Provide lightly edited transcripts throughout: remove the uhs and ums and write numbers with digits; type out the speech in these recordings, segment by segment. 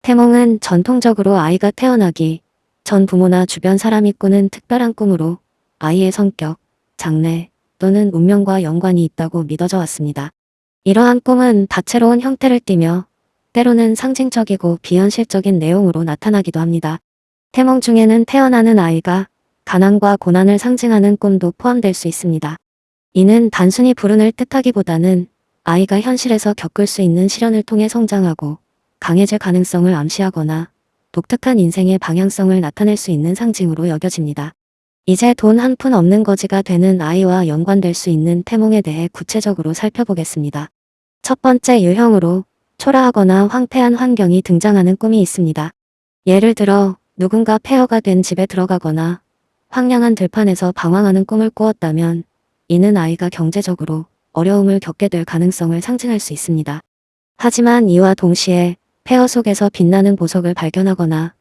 태몽은 전통적으로 아이가 태어나기 전 부모나 주변 사람이 꾸는 특별한 꿈으로 아이의 성격, 장래 또는 운명과 연관이 있다고 믿어져 왔습니다. 이러한 꿈은 다채로운 형태를 띠며 때로는 상징적이고 비현실적인 내용으로 나타나기도 합니다. 태몽 중에는 태어나는 아이가 가난과 고난을 상징하는 꿈도 포함될 수 있습니다. 이는 단순히 불운을 뜻하기보다는 아이가 현실에서 겪을 수 있는 시련을 통해 성장하고 강해질 가능성을 암시하거나 독특한 인생의 방향성을 나타낼 수 있는 상징으로 여겨집니다. 이제 돈 한 푼 없는 거지가 되는 아이와 연관될 수 있는 태몽에 대해 구체적으로 살펴보겠습니다. 첫 번째 유형으로 초라하거나 황폐한 환경이 등장하는 꿈이 있습니다. 예를 들어 누군가 폐허가 된 집에 들어가거나 황량한 들판에서 방황하는 꿈을 꾸었다면 이는 아이가 경제적으로 어려움을 겪게 될 가능성을 상징할 수 있습니다. 하지만 이와 동시에 폐허 속에서 빛나는 보석을 발견하거나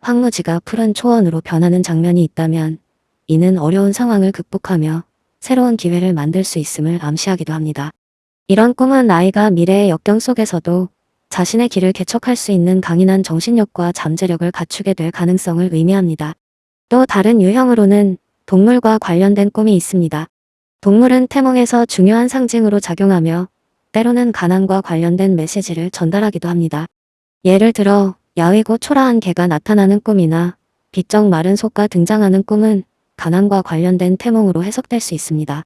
황무지가 푸른 초원으로 변하는 장면이 있다면 이는 어려운 상황을 극복하며 새로운 기회를 만들 수 있음을 암시하기도 합니다. 이런 꿈은 아이가 미래의 역경 속에서도 자신의 길을 개척할 수 있는 강인한 정신력과 잠재력을 갖추게 될 가능성을 의미합니다. 또 다른 유형으로는 동물과 관련된 꿈이 있습니다. 동물은 태몽에서 중요한 상징으로 작용하며 때로는 가난과 관련된 메시지를 전달하기도 합니다. 예를 들어 야위고 초라한 개가 나타나는 꿈이나 비쩍 마른 소가 등장하는 꿈은 가난과 관련된 태몽으로 해석될 수 있습니다.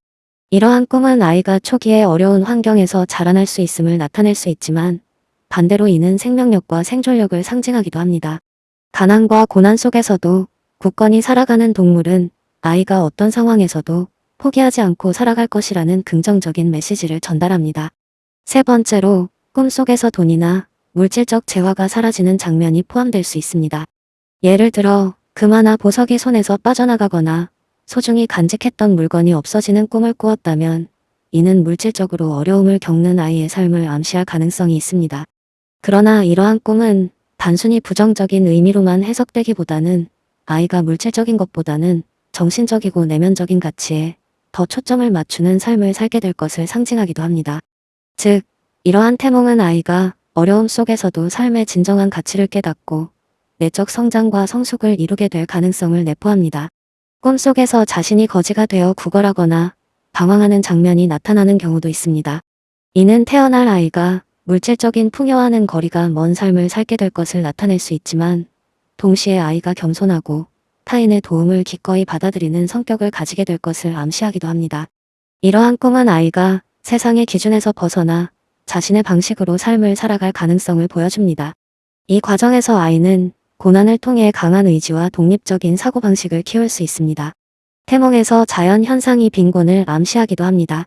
이러한 꿈은 아이가 초기에 어려운 환경에서 자라날 수 있음을 나타낼 수 있지만 반대로 이는 생명력과 생존력을 상징하기도 합니다. 가난과 고난 속에서도 굳건히 살아가는 동물은 아이가 어떤 상황에서도 포기하지 않고 살아갈 것이라는 긍정적인 메시지를 전달합니다. 세 번째로 꿈속에서 돈이나 물질적 재화가 사라지는 장면이 포함될 수 있습니다. 예를 들어 금화나 보석이 손에서 빠져나가거나 소중히 간직했던 물건이 없어지는 꿈을 꾸었다면 이는 물질적으로 어려움을 겪는 아이의 삶을 암시할 가능성이 있습니다. 그러나 이러한 꿈은 단순히 부정적인 의미로만 해석되기보다는 아이가 물질적인 것보다는 정신적이고 내면적인 가치에 더 초점을 맞추는 삶을 살게 될 것을 상징하기도 합니다. 즉, 이러한 태몽은 아이가 어려움 속에서도 삶의 진정한 가치를 깨닫고 내적 성장과 성숙을 이루게 될 가능성을 내포합니다. 꿈속에서 자신이 거지가 되어 구걸하거나 방황하는 장면이 나타나는 경우도 있습니다. 이는 태어날 아이가 물질적인 풍요와는 거리가 먼 삶을 살게 될 것을 나타낼 수 있지만 동시에 아이가 겸손하고 타인의 도움을 기꺼이 받아들이는 성격을 가지게 될 것을 암시하기도 합니다. 이러한 꿈은 아이가 세상의 기준에서 벗어나 자신의 방식으로 삶을 살아갈 가능성을 보여줍니다. 이 과정에서 아이는 고난을 통해 강한 의지와 독립적인 사고방식을 키울 수 있습니다. 태몽에서 자연 현상이 빈곤을 암시하기도 합니다.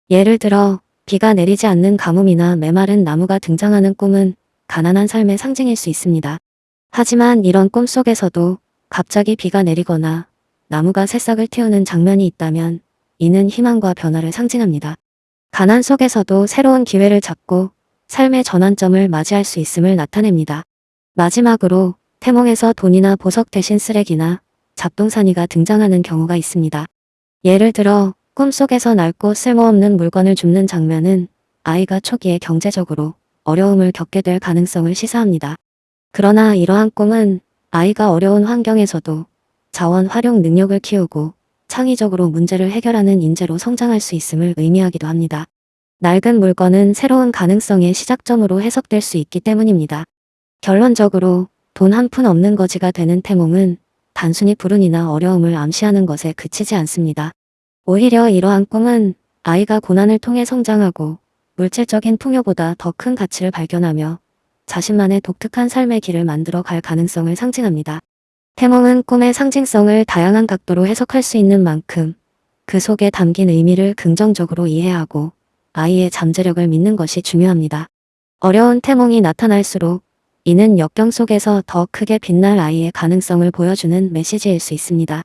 예를 들어 비가 내리지 않는 가뭄이나 메마른 나무가 등장하는 꿈은 가난한 삶의 상징일 수 있습니다. 하지만 이런 꿈 속에서도 갑자기 비가 내리거나 나무가 새싹을 틔우는 장면이 있다면 이는 희망과 변화를 상징합니다. 가난 속에서도 새로운 기회를 잡고 삶의 전환점을 맞이할 수 있음을 나타냅니다. 마지막으로 태몽에서 돈이나 보석 대신 쓰레기나 잡동사니가 등장하는 경우가 있습니다. 예를 들어 꿈속에서 낡고 쓸모없는 물건을 줍는 장면은 아이가 초기에 경제적으로 어려움을 겪게 될 가능성을 시사합니다. 그러나 이러한 꿈은 아이가 어려운 환경에서도 자원 활용 능력을 키우고 창의적으로 문제를 해결하는 인재로 성장할 수 있음을 의미하기도 합니다. 낡은 물건은 새로운 가능성의 시작점으로 해석될 수 있기 때문입니다. 결론적으로 돈 한 푼 없는 거지가 되는 태몽은 단순히 불운이나 어려움을 암시하는 것에 그치지 않습니다. 오히려 이러한 꿈은 아이가 고난을 통해 성장하고 물질적인 풍요보다 더 큰 가치를 발견하며 자신만의 독특한 삶의 길을 만들어 갈 가능성을 상징합니다. 태몽은 꿈의 상징성을 다양한 각도로 해석할 수 있는 만큼 그 속에 담긴 의미를 긍정적으로 이해하고 아이의 잠재력을 믿는 것이 중요합니다. 어려운 태몽이 나타날수록 이는 역경 속에서 더 크게 빛날 아이의 가능성을 보여주는 메시지일 수 있습니다.